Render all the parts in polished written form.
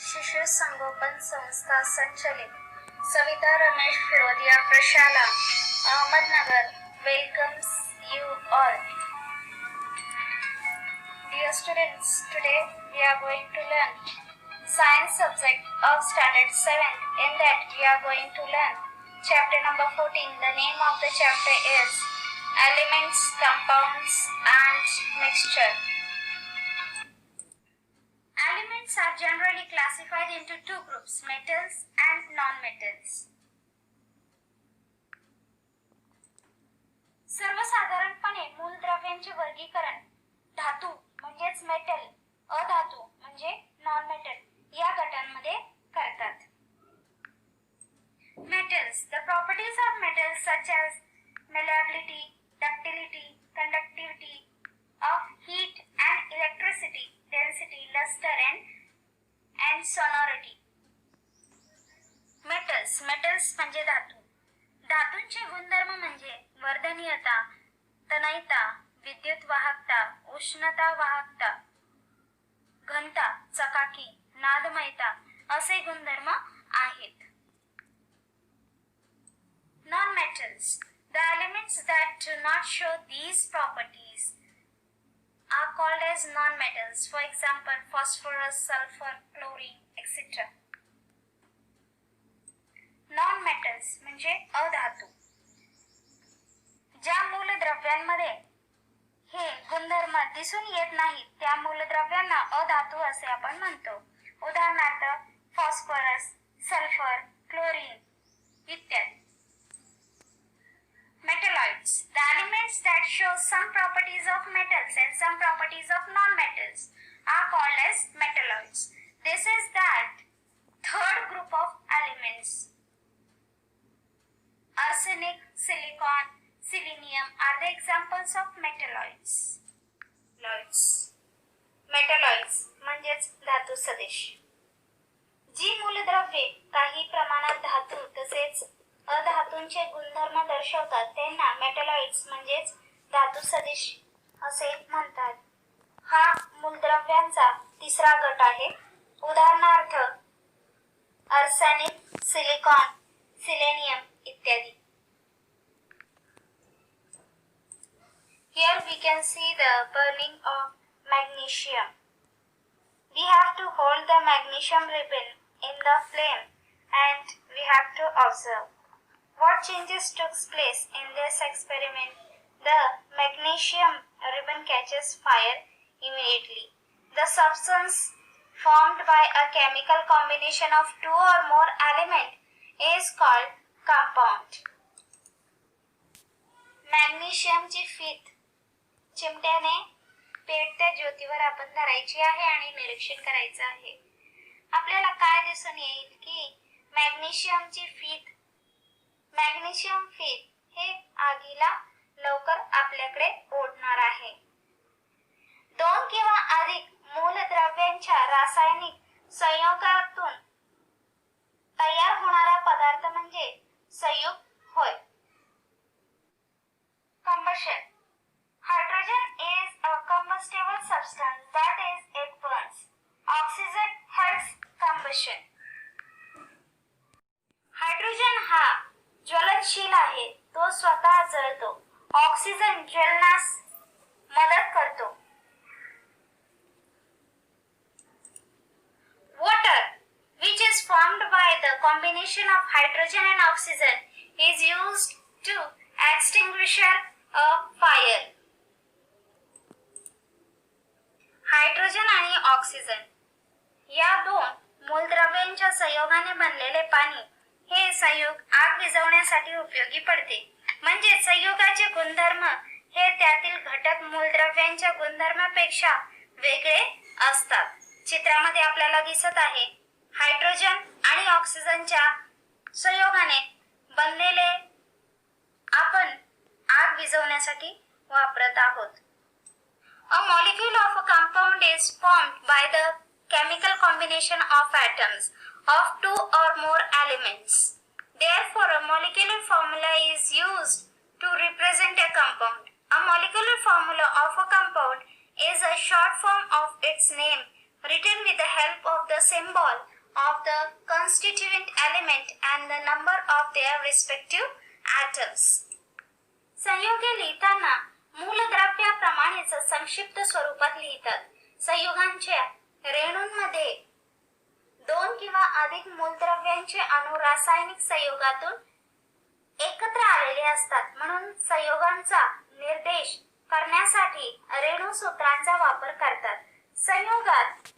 शिशु संगोपन संस्था संचलित सविता रमेश फिरोदिया प्रशाला Ahmednagar welcomes you all. Dear students, today we are going to learn science subject of standard 7. In that we are going to learn chapter number 14. The name of the chapter is Elements, Compounds and Mixture. Elements are generally classified into two groups, metals and non-metals. सर्वसाधारणपणे मूलद्रव्यांचे वर्गीकरण धातू म्हणजेच metal, अधातू म्हणजे non metal या गटांमध्ये करतात. Metals. The properties of metals such as malleability, ductility, conductivity of heat and electricity, density, luster and sonority. Metals म्हणजे धातू. धातूंचे गुणधर्म म्हणजे वर्धनीयता, तन्यता, विद्युत वाहकता, उष्णता वाहकता, घनता, चकाकी, नादमयता असे गुणधर्म आहेत. Non-metals. The elements that do not show these properties are called as non-metals. For example, phosphorus, sulfur, chlorine, etc. Non-metals म्हणजे अधातू. ज्या मूलद्रव्यांमध्ये हे गुणधर्म दिसून येत नाहीत त्या मूलद्रव्यांना अधातू असे आपण म्हणतो. उदाहरणार्थ फॉस्फरस, सल्फर, क्लोरीन इत्यादी. Metalloids. The elements that show some properties of metals and some properties of non-metals are called as metalloids. This is that third group of elements. Arsenic, silicon, selenium are the examples of metalloids. Metalloids म्हणजेच धातू सदृश. जी मूलद्रव्ये काही प्रमाणात धातू तसेच अधातूंचे गुणधर्म दर्शवतात त्यांना मेटॅलॉइड्स म्हणजेच धातू सदृश असे म्हणतात. हा मूलद्रव्यांचा तिसरा गट आहे. उदाहरणार्थ आर्सेनिक, सिलिकॉन, सिलेनियम इत्यादी. Here we can see the burning of magnesium. We have to hold the magnesium ribbon in the flame and we have to observe what changes took place in this experiment. The magnesium ribbon catches fire immediately. The substance formed by a chemical combination of two or more elements is called compound. मॅग्नेशियमची फीत चिमट्याने पेटत्या ज्योतीवर आपण धरायची आहे आणि निरीक्षण करायचं आहे. आपल्याला काय दिसून येईल की मॅग्नेशियम फीत हे आगीला लवकर आपल्याकडे ओढणार आहे. दोन किंवा अधिक मूलद्रव्यांच्या रासायनिक संयोगातून तयार होणारा पदार्थ म्हणजे संयुग होय. Combustion. Hydrogen is a combustible substance, that is, it burns. Oxygen helps combustion. Hydrogen हा ज्वलनशील आहे, तो स्वतः जळतो. ऑक्सिजन ज्वलनास मदत करतो. Water, which is formed by the combination of hydrogen and oxygen, is used to extinguish a fire. Hydrogen आणि oxygen या दोन मूलद्रव्यांच्या संयोगाने बनलेले पाणी हे संयुग आग विझवण्यासाठी उपयोगी पडते. म्हणजे संयुगाचे गुणधर्म हे त्यातील घटक मूलद्रव्यांच्या गुणधर्मापेक्षा वेगळे असतात. चित्रामध्ये आपल्याला दिसत आहे हायड्रोजन आणि ऑक्सिजनच्या संयोगाने बनलेले आपण आग विझवण्यासाठी वापरत आहोत. A molecule of a compound is formed by the chemical combination of atoms of two or more elements. Therefore, a molecular formula is used to represent a compound. A molecular formula of a compound is a short form of its name written with the help of the symbol of the constituent element and the number of their respective atoms. संयुगे लिहिताना मूलद्रव्याप्रमाणेच संक्षिप्त स्वरूपात लिहितात. संयुगांच्या रेणूंमध्ये दोन किंवा अधिक मूलद्रव्यांचे अणु रासायनिक संयोगातून एकत्र आलेले असतात, म्हणून संयोगांचा निर्देश करण्यासाठी रेणू सूत्रांचा वापर करतात. संयुगात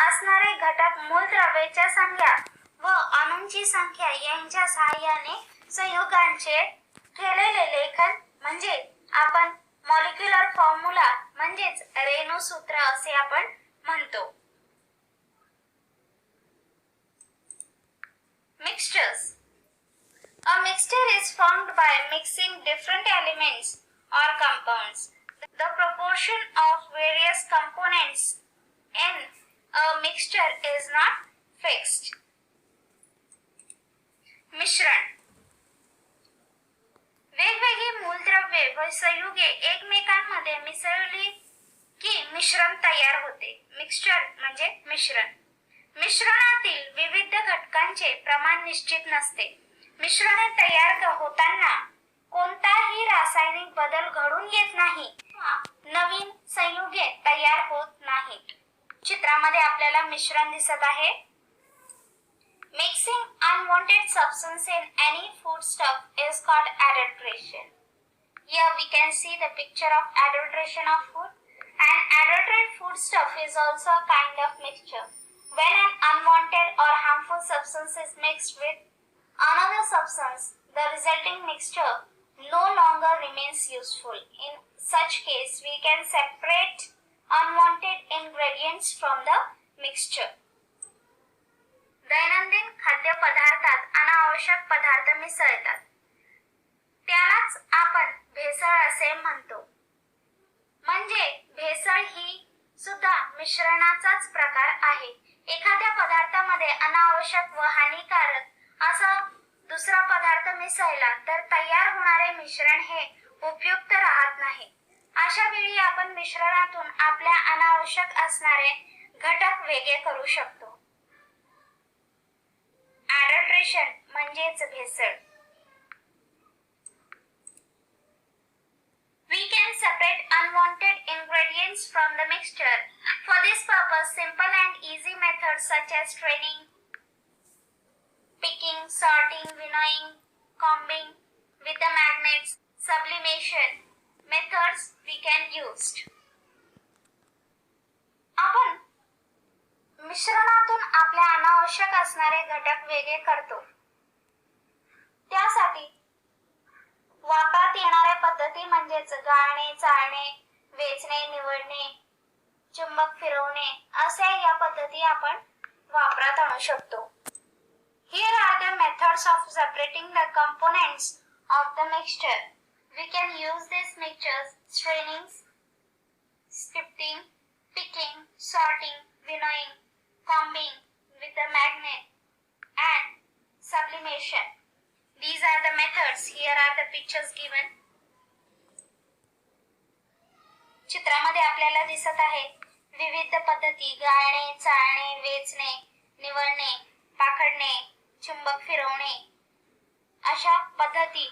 असणारे घटक मूलद्रव्याच्या संख्या व अणूंची संख्या यांच्या सहाय्याने संयुगांचे केलेले लेखन म्हणजे आपण मॉलिक्युलर फॉर्म्युला म्हणजेच रेणू सूत्र असे आपण म्हणतो. Mixtures. A mixture is formed by mixing different elements or compounds. The proportion of various components in a mixture is not fixed. मिश्रण. वेगवेगळी मूलद्रव्ये व संयुगे एकमेकांमध्ये मिसळली की मिश्रण तयार होते. मिक्सचर म्हणजे मिश्रण. मिश्रणातील विविध घटकांचे प्रमाण निश्चित नसते. मिश्रणे तयार होताना कोणताही रासायनिक बदल घडून येत नाही. नवीन संयुगे तयार होत नाहीत. चित्रामध्ये आपल्याला मिश्रण दिसत आहे. Mixing unwanted substance in any foodstuff is called adulteration. Here we can see the picture of adulteration of food. An adulterated foodstuff is also a kind of mixture. When an unwanted or harmful substance is mixed with another substance, the resulting mixture no longer remains useful. In such case, we can separate unwanted ingredients from the mixture. दैनंदिन खाद्यपदार्थात अनावश्यक पदार्थ मिसळतात. त्यालाच आपण भेसळ असे म्हणतो. म्हणजे भेसळ ही सुद्धा मिश्रणाचाच प्रकार आहे. एखाद्या पदार्थामध्ये अनावश्यक व हानिकारक असा दुसरा पदार्थ मिसळला तर तयार होणारे मिश्रण हे उपयुक्त राहत नाही. अशा वेळी आपण मिश्रणातून आपल्या अनावश्यक असणारे घटक वेगळे करू शकतो. Adulteration म्हणजेच भेसळ. We can separate unwanted ingredients from the mixture. For this purpose, simple and easy methods such as straining, picking, sorting, winnowing, combing with the magnets, sublimation methods we can use. आपण मिश्रणातून आपल्या अनावश्यक असणारे घटक वेगळे करतो. त्यासाठी वापरात येणाऱ्या पद्धती म्हणजेच गाळणे, चाळणे, वेचणे, निवडणे, चुंबक फिरवणे अशा या पद्धती आपण वापरात आणू शकतो. Here are the methods of separating the components of the mixture. We can use these mixtures: straining, sifting, picking, sorting, winnowing, combing with the magnet and sublimation. These are the methods. Here are the pictures given. चित्रामध्ये आपल्याला दिसत आहे विविध पद्धती: गाळणे, चाळणे, वेचणे, निवडणे, पाखडणे, चुंबक फिरवणे अशा पद्धती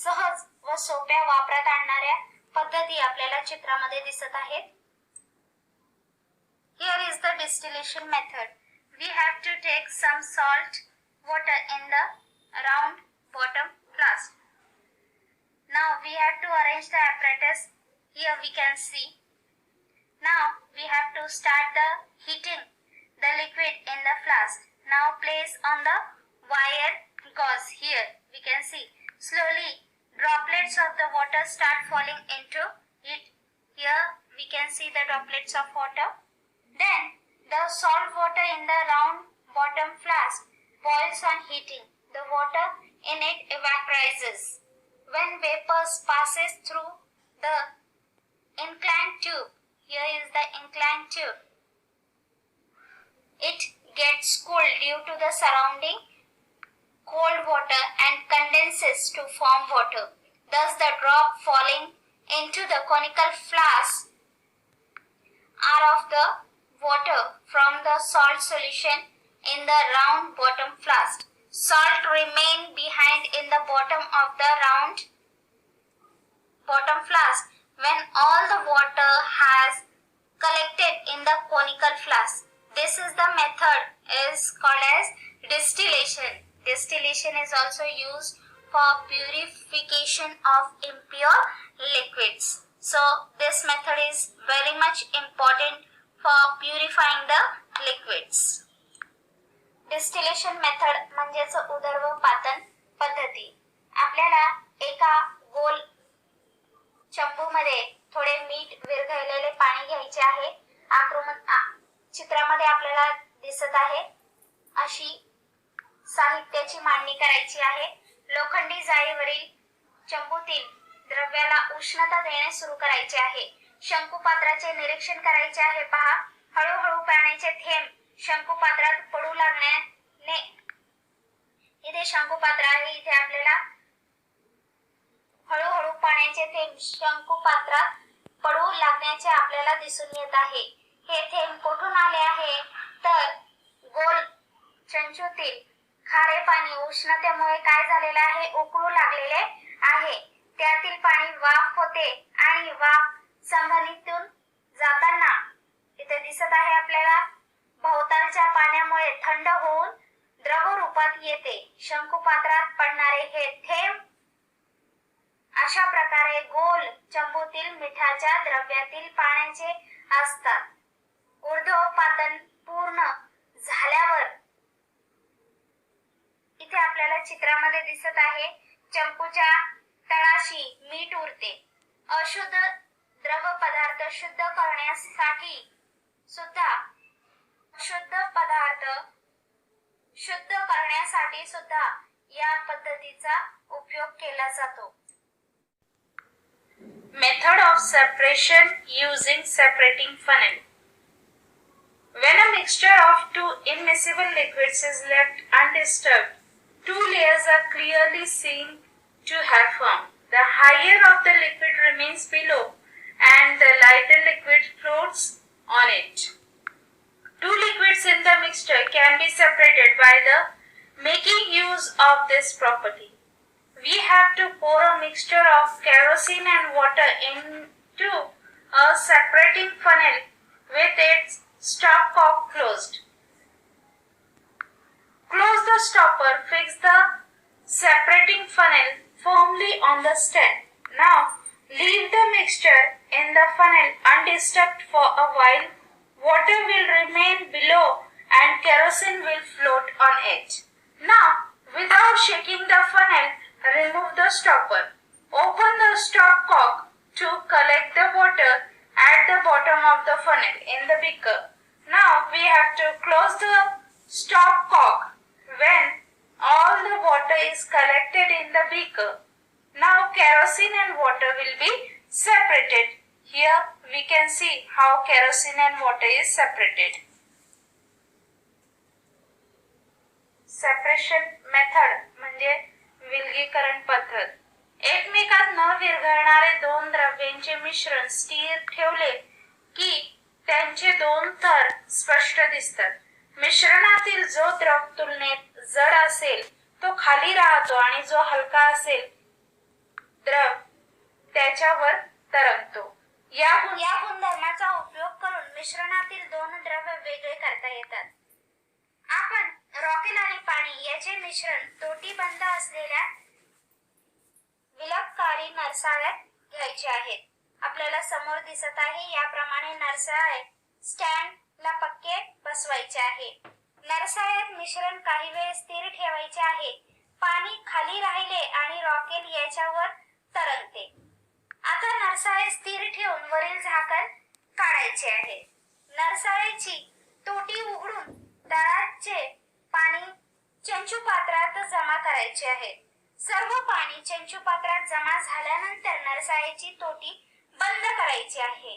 सहज व सोप्या वापरात आणणाऱ्या पद्धती आपल्याला चित्रामध्ये दिसत आहेत. Here is the distillation method. We have to take some salt water in the round bottom flask. Now we have to arrange the apparatus. Here we can see. Now we have to start the heating the liquid in the flask. Now place on the wire gauze. Here we can see. Slowly droplets of the water start falling into it. Here we can see the droplets of water. Then the salt water in the round bottom flask boils on heating. The water in it evaporizes. When vapors passes through the inclined tube, here is the inclined tube, it gets cooled due to the surrounding cold water and condenses to form water. Thus the drop falling into the conical flask are of the water from the salt solution in the round bottom flask. Salt remain behind in the bottom of the round bottom flask when all the water has collected in the conical flask. This is the method is called as distillation. Distillation is also used for purification of impure liquids. So this method is very much important for purifying the liquids. Distillation method म्हणजेच उदरवपातन पद्धती. आपल्याला एका गोल चंबूमध्ये थोडे मीठ विरघळलेले पाणी घ्यायचे आहे. चित्रामध्ये आपल्याला दिसत आहे अशी साहित्याची मांडणी करायची आहे. लोखंडी जाळीवरील चंबूतील द्रव्याला उष्णता देणे सुरू करायचे आहे. शंकुपात्राचे निरीक्षण करायचे आहे. पहा, हळूहळू पाण्याचे थेंब शंकुपात्रात पडू लागण्याने, इथे शंकुपात्र आहे, इथे आपल्याला हळूहळू पाण्याचे थेंब शंकुपात्रात पडू लागण्याचे आपल्याला दिसून येत आहे. हे थेंब कुठून आले आहे तर गोल चंचूतील खारे पाणी उष्णतेमुळे काय झालेले आहे, उकळू लागलेले आहे. त्यातील पाणी वाफ होते आणि वाफ संघनितून जाताना इथे दिसत आहे आपल्याला भोवतालच्या पाण्यामुळे थंड होऊन द्रव रूपात येते. शंकुपात्रात पडणारे हे थेंब अशा प्रकारे गोल चंबूतील मिठाच्या द्रव्यातील पाण्याचे असतात. ऊर्ध्वपातन पूर्ण झाल्यावर इथे आपल्याला चित्रामध्ये दिसत आहे चंपूच्या तळाशी मीठ उरते. अशुद्ध द्रव पदार्थ शुद्ध करण्यासाठी सुद्धा या पद्धतीचा उपयोग केला जातो. Method of separation using separating funnel. When a mixture of two immiscible liquids is left undisturbed, two layers are clearly seen to have formed. The higher of the liquid remains below and the lighter liquid floats on it. Two liquids in the mixture can be separated by the making use of this property. We have to pour a mixture of kerosene and water into a separating funnel with its stopcock closed. Close the stopper, fix the separating funnel firmly on the stand. Now leave the mixture in the funnel undisturbed for a while. Water will remain below and kerosene will float on it. Now, without shaking the funnel, remove the stopper. Open the stopcock to collect the water at the bottom of the funnel in the beaker. Now we have to close the stopcock when all the water is collected in the beaker. Now kerosene and water will be separated. Here we can see how kerosene and water is separated. Separation method म्हणजे विलगीकरण पद्धत. एकमेकात न विरघळणारे दोन द्रव्यांचे मिश्रण स्थिर ठेवले की त्यांचे दोन थर स्पष्ट दिसतात. मिश्रणातील जो द्रव तुलनेत जड असेल तो खाली राहतो आणि जो हलका असेल द्रव त्याच्यावर तरंगतो. या गुणधर्माचा उपयोग करून मिश्रणातील दोन द्रव्य वेगळे करता येतात. आपण रॉकेल आणि पाणी याचे मिश्रण तोटीबंद असलेल्या विलगकारी नरसाळ्यात घ्यायचे आहेत. आपल्याला समोर दिसत आहे याप्रमाणे नरसाळे स्टँडला पक्के बसवायचे आहे. नरसाळ्यात मिश्रण काही वेळ स्थिर ठेवायचे आहे. पाणी खाली राहिले आणि रॉकेल याच्यावर तरंगते. आता नरसाळे स्थिर ठेवून वरील झाकण काढायचे आहे. नरसाळेची तोटी उघडून तळाचे पाणी चंचू पात्रात जमा करायचे आहे. सर्व पाणी चंचू पात्रात जमा झाल्यानंतर नरसाळेची तोटी बंद करायची आहे.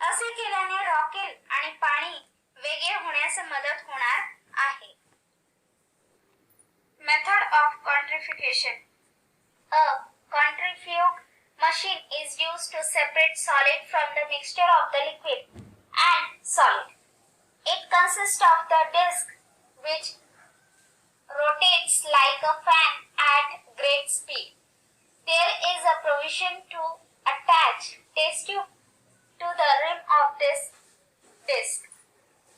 असे केल्याने रॉकेल आणि पाणी वेगळे होण्यास मदत होणार आहे. Method of centrifugation. A centrifuge machine is used to separate solid from the mixture of the liquid and solid. It consists of the disc which rotates like a fan at great speed. There is a provision to attach test tube to the rim of this disc.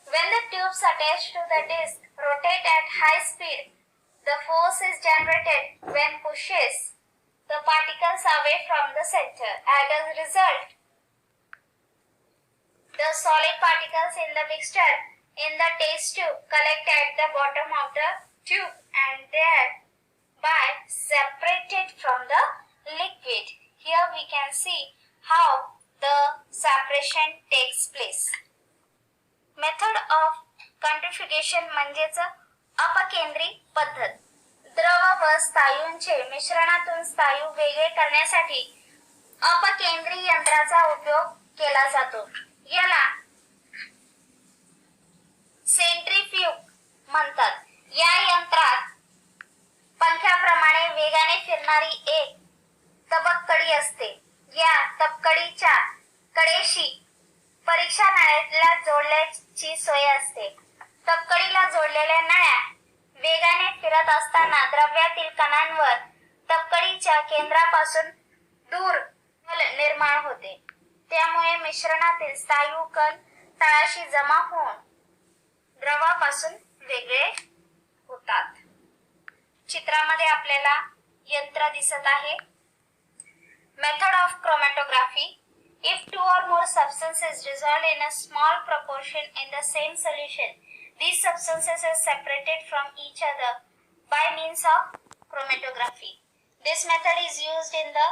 When the tubes attached to the disc rotate at high speed, the force is generated when pushes the particles away from the center. As a result, the solid particles in the mixture in the test tube collect at the bottom of the tube and thereby separated from the liquid. Here we can see how the separation takes place. Method of centrifugation म्हणजेच अपकेंद्री पद्धत. द्रव व स्थायूंचे मिश्रणातून स्थायू वेगळे करण्यासाठी अपकेंद्री यंत्राचा उपयोग केला जातो. याला सेंट्रीफ्यूग म्हणतात. या यंत्रात पंख्याप्रमाणे वेगाने फिरणारी एक तबकडी असते. या तबकडीच्या कडेशी परीक्षा नळ्याला जोडण्याची सोय असते. तबकडीला जोडलेल्या नळ्या वेगाने फिरत असताना द्रव्यातील कणांवर तबकडीच्या केंद्रापासून दूर निर्माण होते. त्यामुळे मिश्रणातील स्थायू कण तळाशी जमा होऊन द्रवापासून वेगळे होतात. चित्रामध्ये आपल्याला यंत्र दिसत आहे. Method of chromatography. If two or more substances dissolved in a small proportion in the same solution, these substances are separated from each other by means of chromatography. This method is used in the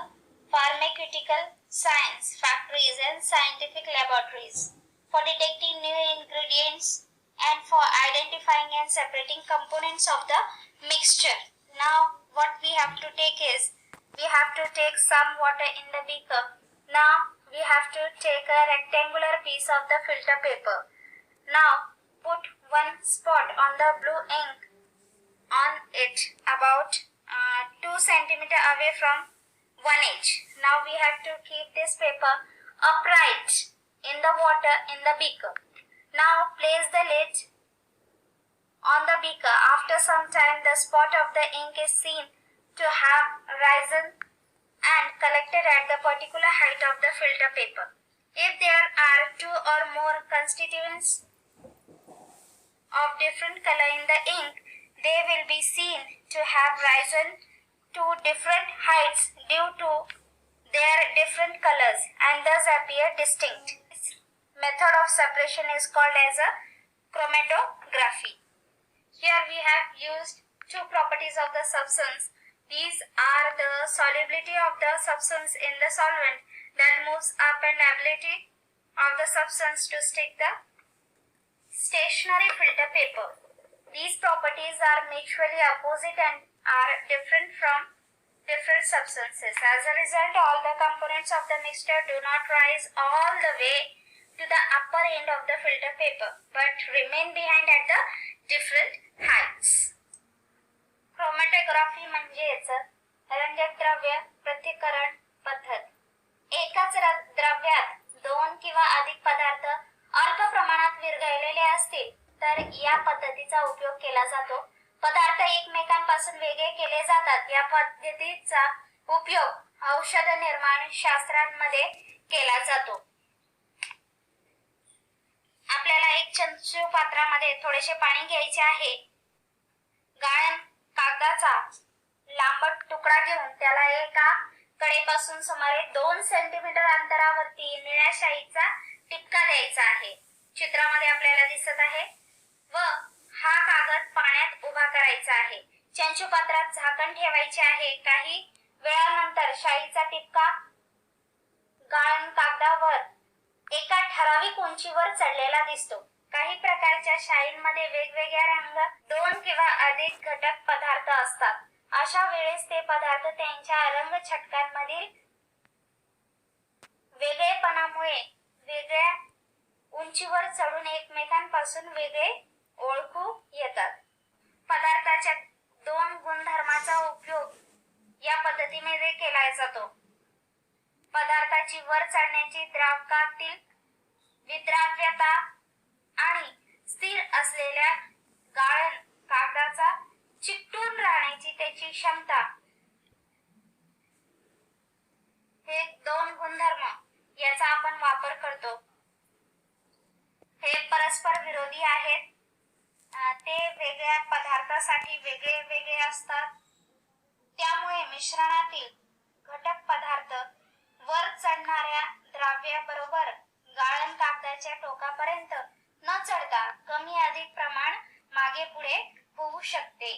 pharmaceutical science factories and scientific laboratories for detecting new ingredients and for identifying and separating components of the mixture. Now what we have to take is, we have to take some water in the beaker. Now we have to take a rectangular piece of the filter paper. Now put one spot on the blue ink on it about 2 cm away from one edge. Now we have to keep this paper upright in the water in the beaker. Now place the lid on the beaker. After some time the spot of the ink is seen to have risen and collected at the particular height of the filter paper. If there are 2 or more constituents of different color in the ink, they will be seen to have risen to different heights due to their different colors and thus appear distinct. This method of separation is called as a chromatography. Here we have used 2 properties of the substance. These are the solubility of the substance in the solvent that moves up and ability of the substance to stick the stationary filter paper. These properties are mutually opposite and are different from different substances. As a result, all the components of the mixture do not rise all the way to the upper end of the filter paper but remain behind at the different heights. Chromatography म्हणजेच रंजक द्रव्य पृथक्करण पद्धत. एकाच द्रव्यात 2 किंवा अधिक पदार्थ अल्प प्रमाणात विरघळलेले असतील तर या पद्धतीचा उपयोग केला जातो. पदार्थ एकमेकांपासून वेगळे केले जातात. या पद्धतीचा उपयोग औषध निर्माण शास्त्रामध्ये केला जातो. आपल्याला एक चंचू पात्रामध्ये थोडेसे पाणी घ्यायचे आहे. गाळण कागदाचा लांबट तुकडा घेऊन त्याला एका कडेपासून सुमारे 2 सेंटीमीटर अंतरावरती निळ्या शाईचा टिपका द्यायचा आहे. चित्रामध्ये आपल्याला दिसत आहे. व हा कागद पाण्यात उभा करायचा आहे. चंचू पात्रात झाकण ठेवायचे आहे. काही वेळानंतर शाईचा टिपका गाळण कागदावर एका ठराविक उंचीवर चढलेला दिसतो. काही प्रकारच्या शाईंमध्ये वेगवेगळ्या रंग 2 किंवा अधिक घटक पदार्थ असतात. अशा वेळेस ते पदार्थ त्यांच्या रंग छटकांमधील वेगळेपणामुळे वेगळ्या उंचीवर चढून एकमेकांपासून वेगळे ओळखू येतात. पदार्थाच्या 2 गुणधर्माचा उपयोग या पद्धतीमध्ये केला जातो. पदार्थाची वर चढण्याची द्रावकातील विद्राव्यता आणि असलेल्या गाळण कागदाचा चिकटून राहण्याची त्याची क्षमता, हे दोन गुणधर्म याचा आपण वापर करतो. हे परस्पर विरोधी आहेत. ते वेगळ्या पदार्थासाठी वेगळे वेगळे असतात. त्यामुळे मिश्रणातील घटक पदार्थ वर चढणाऱ्या द्राव्याबरोबर गाळण कागदाच्या टोकापर्यंत न चढता कमी अधिक प्रमाण मागे पुढे होऊ शकते.